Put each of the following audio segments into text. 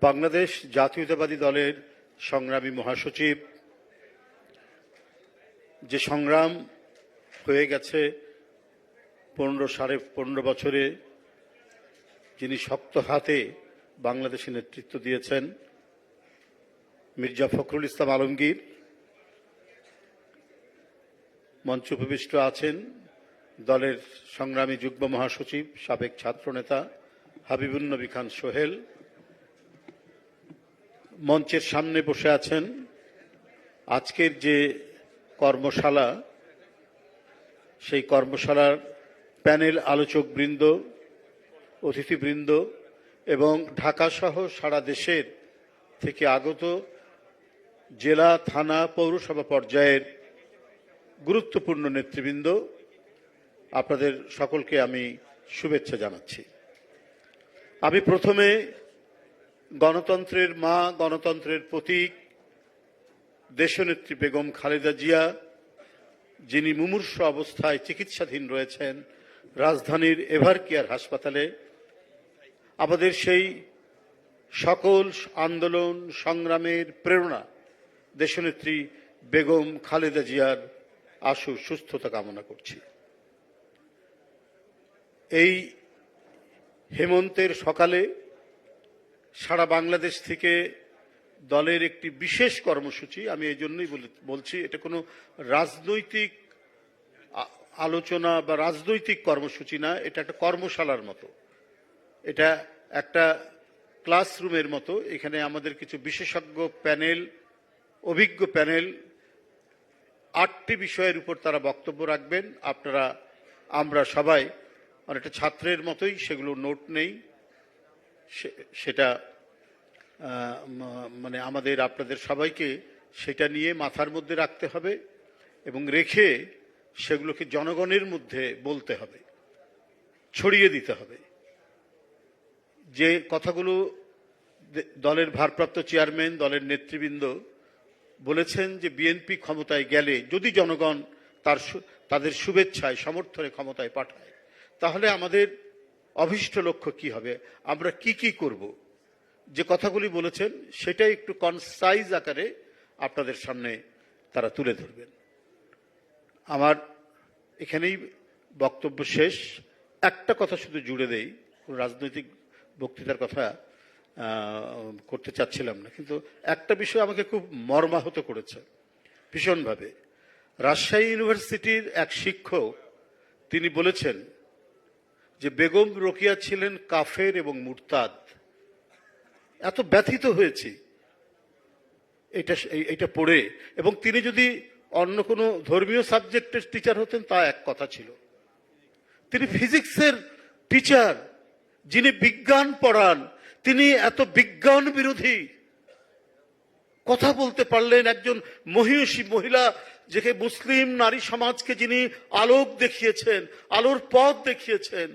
বাংলাদেশ জাতীয়তাবাদী দলের সংগ্রামী মহাসচিব যে সংগ্রাম হয়ে গেছে 15 বছরে, যিনি শক্ত হাতে বাংলাদেশে নেতৃত্ব দিয়েছেন, মির্জা ফখরুল ইসলাম আলমগীর। মঞ্চ উপবিষ্ট আছেন দলের সংগ্রামী যুগ্ম মহাসচিব, সাবেক ছাত্রনেতা হাবিবুন নবী খান সোহেল। মঞ্চের সামনে বসে আছেন আজকের যে কর্মশালা, সেই কর্মশালার প্যানেল আলোচক বৃন্দ, অতিথিবৃন্দ এবং ঢাকা সহ সারা দেশের থেকে আগত জেলা, থানা, পৌরসভা পর্যায়ের গুরুত্বপূর্ণ নেতৃবৃন্দ, আপনাদের সকলকে আমি শুভেচ্ছা জানাচ্ছি। আমি প্রথমে গণতন্ত্রের মা, গণতন্ত্রের প্রতীক দেশনেত্রী বেগম খালেদা জিয়া, যিনি মুমূর্ষ অবস্থায় চিকিৎসাধীন রয়েছেন রাজধানীর এভারকেয়ার হাসপাতালে, আমাদের সেই সকল আন্দোলন সংগ্রামের প্রেরণা দেশনেত্রী বেগম খালেদা জিয়ার আশু সুস্থতা কামনা করছি। এই হেমন্তের সকালে সারা বাংলাদেশ থেকে দলের একটি বিশেষ কর্মসূচি, আমি এই জন্যই বলছি, এটা কোনো রাজনৈতিক আলোচনা বা রাজনৈতিক কর্মসূচি না, এটা একটা কর্মশালার মতো, এটা একটা ক্লাসরুমের মতো। এখানে আমাদের কিছু বিশেষজ্ঞ প্যানেল, অভিজ্ঞ প্যানেল 8টি বিষয়ের উপর তারা বক্তব্য রাখবেন। আমরা সবাই অনেকটা ছাত্রের মতোই সেগুলো নোট নেই, সেটা মানে আপনাদের সবাইকে সেটা নিয়ে মাথার মধ্যে রাখতে হবে এবং রেখে সেগুলোকে জনগণের মধ্যে বলতে হবে, ছড়িয়ে দিতে হবে। যে কথাগুলো দলের ভারপ্রাপ্ত চেয়ারম্যান, দলের নেতৃবৃন্দ বলেছেন যে বিএনপি ক্ষমতায় গেলে যদি জনগণ তাদের শুভেচ্ছায়, সমর্থনে ক্ষমতায় পাঠায়, তাহলে আমাদের অভীষ্ট লক্ষ্য কি হবে, আমরা কি কি করব, যে কথাগুলি বলেছেন সেটাই একটু কনসাইজ আকারে আপনাদের সামনে তারা তুলে ধরবেন। আমার এখানেই বক্তব্য শেষ। একটা কথা শুধু জুড়ে দেই, রাজনৈতিক বক্তৃতার কথা করতে চাচ্ছিলাম না, কিন্তু একটা বিষয় আমাকে খুব মর্মাহত করেছে ভীষণভাবে। রাজশাহী ইউনিভার্সিটির এক শিক্ষক, তিনি বলেছেন যে বেগম রোকেয়া ছিলেন কাফের এবং মুরতাদ। এত ব্যথিত হয়েছি এটা পড়ে। এবং তিনি যদি অন্য কোনো ধর্মীয় সাবজেক্টের টিচার হতেন তা এক কথা ছিল, তিনি ফিজিক্সের টিচার, যিনি বিজ্ঞান পড়ান, তিনি এত বিজ্ঞান বিরোধী কথা বলতে পারলেন। একজন মহিষী মহিলা, যে মুসলিম নারী সমাজকে যিনি আলোক দেখিয়েছেন, আলোর পথ দেখিয়েছেন,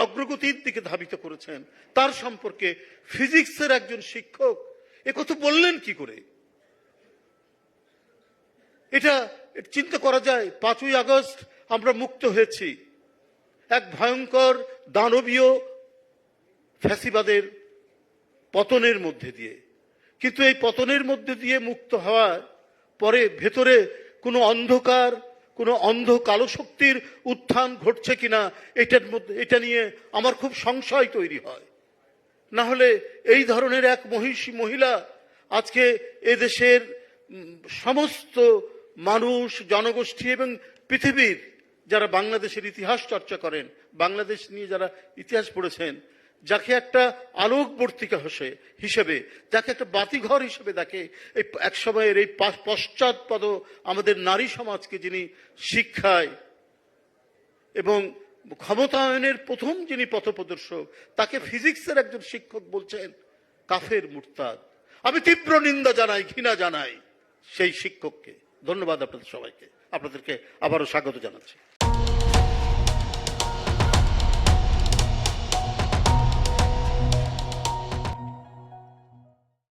অগ্রগতির দিকে ধাবিত করেছেন, তার সম্পর্কে ফিজিক্সের একজন শিক্ষক একথা বললেন কি করে? এটা চিন্তা করা যায়। 5ই আগস্ট আমরা মুক্ত হয়েছি এক ভয়ঙ্কর দানবীয় ফ্যাসিবাদের পতনের মধ্যে দিয়ে, কিন্তু এই পতনের মধ্যে দিয়ে মুক্ত হওয়ার পরে ভেতরে কোনো অন্ধকার, কোনো অন্ধ কালো শক্তির উত্থান ঘটছে কিনা এটা নিয়ে আমার খুব সংশয় তৈরি হয়। না হলে এই ধরনের এক মহিষী মহিলা আজকে এদেশের সমস্ত মানুষ, জনগোষ্ঠী এবং পৃথিবীর যারা বাংলাদেশের ইতিহাস চর্চা করেন, বাংলাদেশ নিয়ে যারা ইতিহাস পড়েছেন, যাকে একটা আলোকবর্তিকা হিসেবে, যাকে একটা বাতিঘর হিসেবে দেখে, এই এক সময়ের এই পশ্চাৎপদ আমাদের নারী সমাজকে যিনি শিক্ষায় এবং ক্ষমতায়নের প্রথম যিনি পথপ্রদর্শক, তাকে ফিজিক্সের একজন শিক্ষক বলছেন কাফের, মুরতাদ। আমি তীব্র নিন্দা জানাই, ঘৃণা জানাই সেই শিক্ষককে। ধন্যবাদ আপনাদের সবাইকে, আপনাদেরকে আবারও স্বাগত জানাচ্ছি।